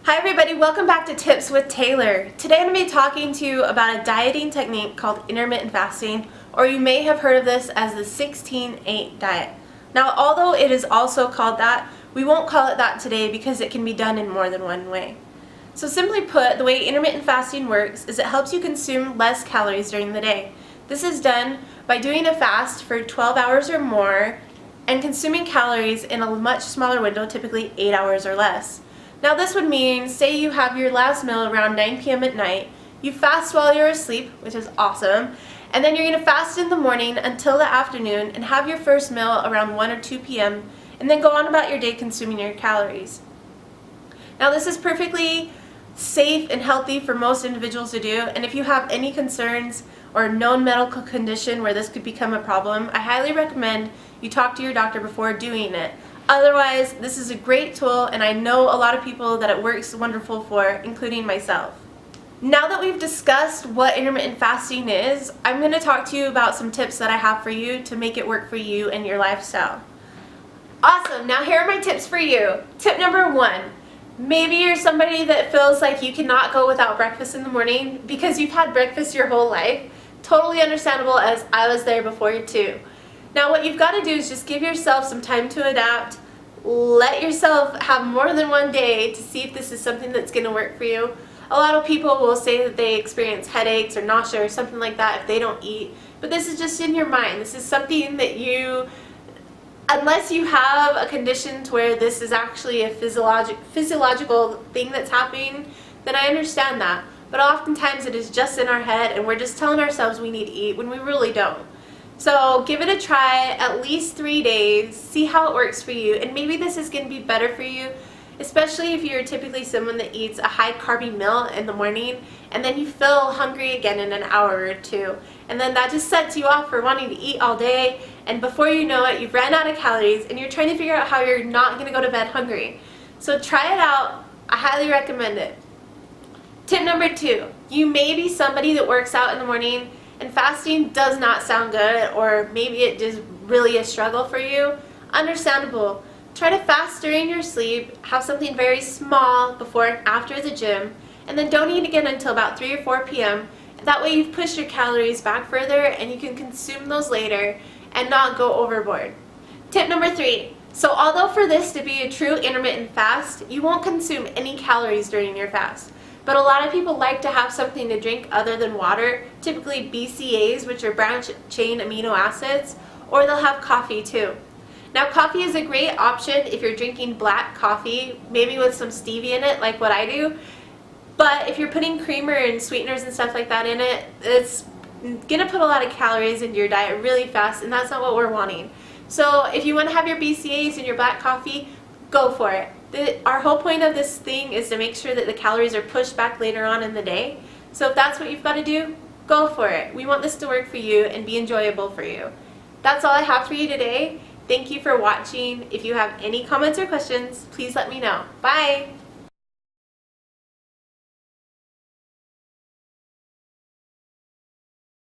Hi everybody, welcome back to Tips with Taylor. Today I'm going to be talking to you about a dieting technique called intermittent fasting, or you may have heard of this as the 16-8 diet. Now, although it is also called that, we won't call it that today because it can be done in more than one way. So simply put, the way intermittent fasting works is it helps you consume less calories during the day. This is done by doing a fast for 12 hours or more and consuming calories in a much smaller window, typically 8 hours or less. Now this would mean, say you have your last meal around 9 p.m. at night, you fast while you're asleep, which is awesome, and then you're going to fast in the morning until the afternoon and have your first meal around 1 or 2 p.m. and then go on about your day consuming your calories. Now this is perfectly safe and healthy for most individuals to do, and if you have any concerns or known medical condition where this could become a problem, I highly recommend you talk to your doctor before doing it. Otherwise, this is a great tool, and I know a lot of people that it works wonderful for, including myself. Now that we've discussed what intermittent fasting is, I'm going to talk to you about some tips that I have for you to make it work for you and your lifestyle. Awesome! Now here are my tips for you. Tip number 1. Maybe you're somebody that feels like you cannot go without breakfast in the morning because you've had breakfast your whole life. Totally understandable, as I was there before you too. Now what you've got to do is just give yourself some time to adapt. Let yourself have more than one day to see if this is something that's going to work for you. A lot of people will say that they experience headaches or nausea or something like that if they don't eat, but this is just in your mind. This is something that you, unless you have a condition to where this is actually a physiological thing that's happening, then I understand that. But oftentimes it is just in our head and we're just telling ourselves we need to eat when we really don't. So give it a try, at least 3 days, see how it works for you, and maybe this is going to be better for you, especially if you're typically someone that eats a high carby meal in the morning and then you feel hungry again in an hour or two, and then that just sets you off for wanting to eat all day, and before you know it, you've ran out of calories and you're trying to figure out how you're not going to go to bed hungry. So try it out. I highly recommend it. Tip number 2, you may be somebody that works out in the morning and fasting does not sound good, or maybe it is really a struggle for you. Understandable. Try to fast during your sleep, have something very small before and after the gym, and then don't eat again until about 3 or 4 p.m. That way you've pushed your calories back further and you can consume those later and not go overboard. Tip number 3. So although for this to be a true intermittent fast, you won't consume any calories during your fast. But a lot of people like to have something to drink other than water, typically BCAAs, which are branched-chain amino acids, or they'll have coffee too. Now coffee is a great option if you're drinking black coffee, maybe with some stevia in it, like what I do. But if you're putting creamer and sweeteners and stuff like that in it, it's gonna put a lot of calories into your diet really fast, and that's not what we're wanting. So if you want to have your BCAAs in your black coffee, go for it. Our whole point of this thing is to make sure that the calories are pushed back later on in the day. So if that's what you've got to do, go for it. We want this to work for you and be enjoyable for you. That's all I have for you today. Thank you for watching. If you have any comments or questions, please let me know. Bye!